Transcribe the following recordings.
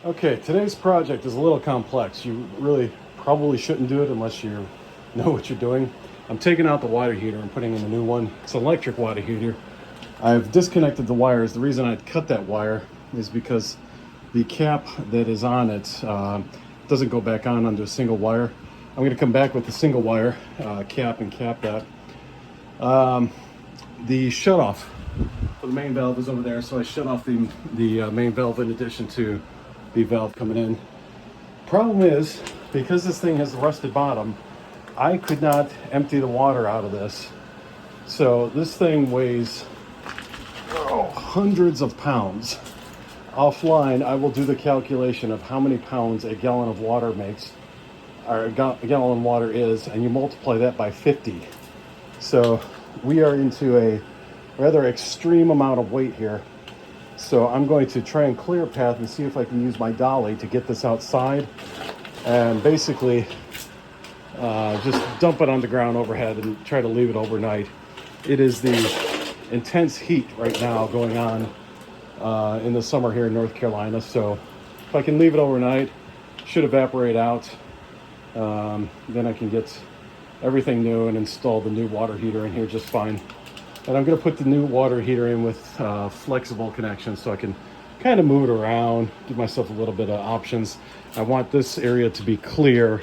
Okay, today's project is a little complex. You really probably shouldn't do it unless you know what you're doing. I'm taking out the water heater and putting in a new one. It's an electric water heater. I've disconnected the wires. The reason I cut that wire is because the cap that is on it doesn't go back on under a single wire. I'm going to come back with a single wire cap and cap that. The shutoff for the main valve is over there, so I shut off the main valve in addition to the valve coming in. Problem is, because this thing has a rusted bottom, I could not empty the water out of this. So this thing weighs hundreds of pounds. Offline, I will do the calculation of how many pounds a gallon of water makes, or a gallon of water is, and you multiply that by 50. So we are into a rather extreme amount of weight here. So I'm going to try and clear a path and see if I can use my dolly to get this outside and basically just dump it on the ground overhead and try to leave it overnight. It is the intense heat right now going on in the summer here in North Carolina. So if I can leave it overnight, should evaporate out. Then I can get everything new and install the new water heater in here just fine. And I'm going to put the new water heater in with flexible connections so I can kind of move it around, give myself a little bit of options. I want this area to be clear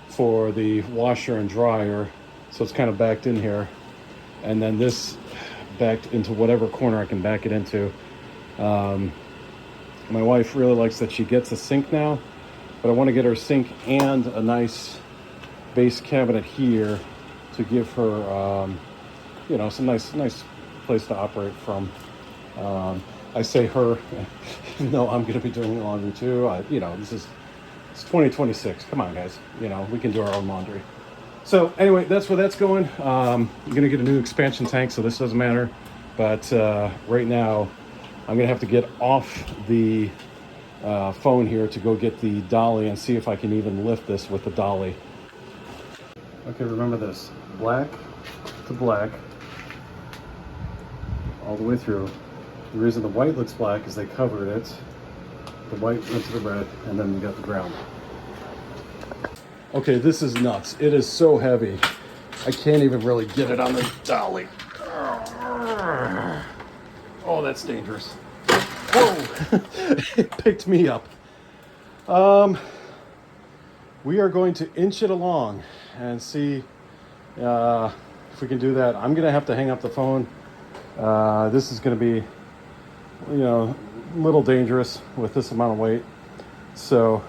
for the washer and dryer, so it's kind of backed in here. And then this backed into whatever corner I can back it into. My wife really likes that she gets a sink now, but I want to get her a sink and a nice base cabinet here to give her some nice place to operate from. I say her, no, I'm going to be doing laundry too. It's 2026. Come on, guys. We can do our own laundry. So anyway, that's where that's going. I'm going to get a new expansion tank, so this doesn't matter. But right now, I'm going to have to get off the phone here to go get the dolly and see if I can even lift this with the dolly. Okay, remember this. Black to black, all the way through. The reason the white looks black is they covered it. The white went to the red, and then you got the brown. Okay, this is nuts. It is so heavy. I can't even really get it on the dolly. Oh, that's dangerous. Whoa! It picked me up. We are going to inch it along and see if we can do that. I'm going to have to hang up the phone. This is going to be, a little dangerous with this amount of weight. So,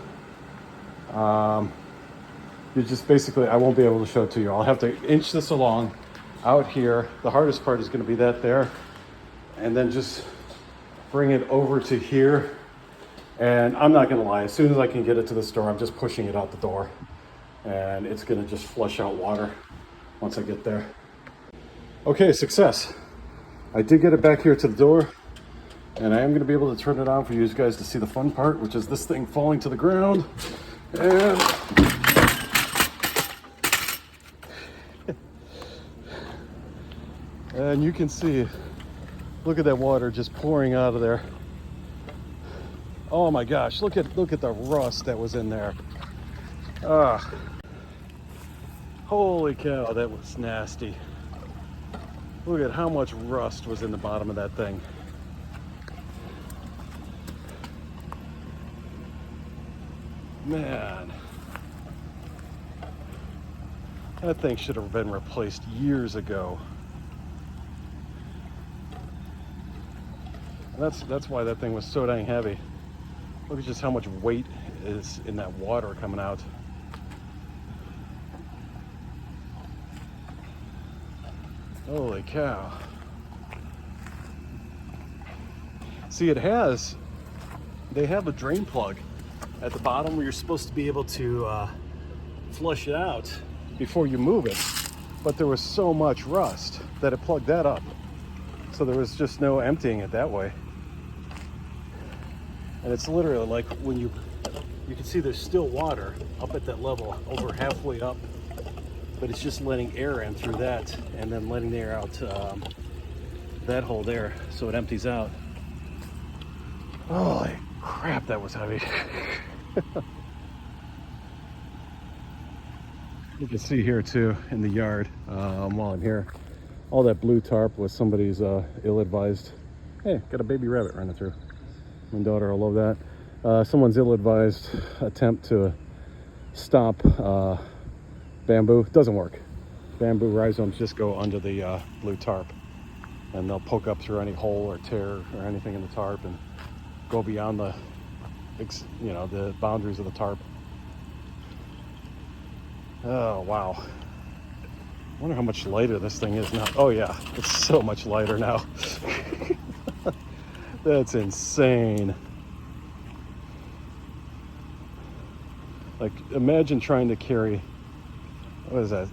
you just basically, I won't be able to show it to you. I'll have to inch this along out here. The hardest part is going to be that there. And then just bring it over to here. And I'm not going to lie, as soon as I can get it to the store, I'm just pushing it out the door. And it's going to just flush out water once I get there. Okay, success. I did get it back here to the door, and I am going to be able to turn it on for you guys to see the fun part, which is this thing falling to the ground. And you can see, look at that water just pouring out of there. Oh my gosh, look at the rust that was in there. Holy cow, that was nasty. Look at how much rust was in the bottom of that thing. Man, that thing should have been replaced years ago. That's why that thing was so dang heavy. Look at just how much weight is in that water coming out. Holy cow. See, they have a drain plug at the bottom where you're supposed to be able to flush it out before you move it. But there was so much rust that it plugged that up. So there was just no emptying it that way. And it's literally like when you can see there's still water up at that level, over halfway up, but it's just letting air in through that and then letting the air out that hole there so it empties out. Holy Crap, that was heavy. You can see here too in the yard while I'm here, all that blue tarp was somebody's ill-advised. Hey, got a baby rabbit running through. My daughter will love that. Someone's ill-advised attempt to stop bamboo. Doesn't work. Bamboo rhizomes just go under the blue tarp, and they'll poke up through any hole or tear or anything in the tarp and go beyond the, the boundaries of the tarp. Oh wow! I wonder how much lighter this thing is now. Oh yeah, it's so much lighter now. That's insane. Like, imagine trying to carry, what is that?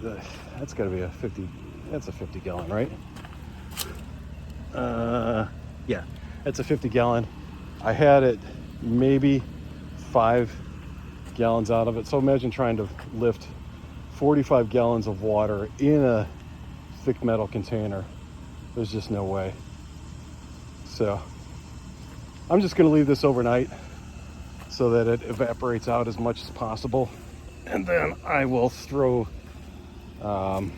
That's got to be a 50, that's a 50 gallon, right? Yeah, that's a 50 gallon. I had it maybe 5 gallons out of it. So imagine trying to lift 45 gallons of water in a thick metal container. There's just no way. So I'm just going to leave this overnight so that it evaporates out as much as possible, and then I will throw then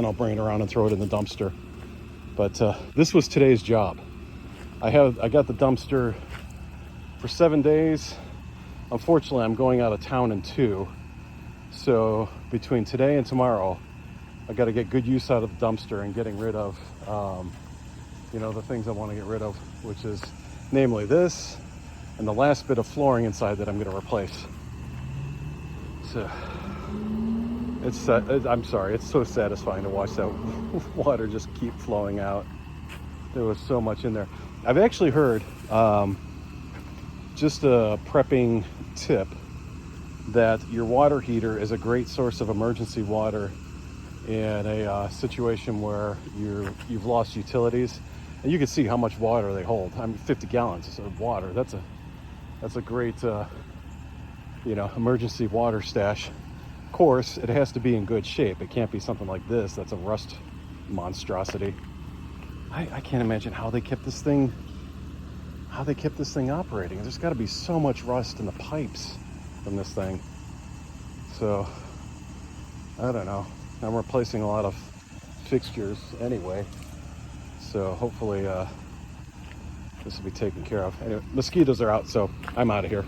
I'll bring it around and throw it in the dumpster. But this was today's job. I got the dumpster for 7 days. Unfortunately, I'm going out of town in 2, so between today and tomorrow I got to get good use out of the dumpster and getting rid of the things I want to get rid of, which is namely this and the last bit of flooring inside that I'm going to replace. So I'm sorry, it's so satisfying to watch that water just keep flowing out. There was so much in there. I've actually heard, just a prepping tip, that your water heater is a great source of emergency water in a situation where you've lost utilities. And you can see how much water they hold. I mean, 50 gallons of water. That's a great, emergency water stash. Of course, it has to be in good shape. It can't be something like this. That's a rust monstrosity. I can't imagine how they kept this thing operating. There's got to be so much rust in the pipes from this thing. So I don't know. I'm replacing a lot of fixtures anyway, so hopefully this will be taken care of. Anyway, mosquitoes are out, so I'm out of here.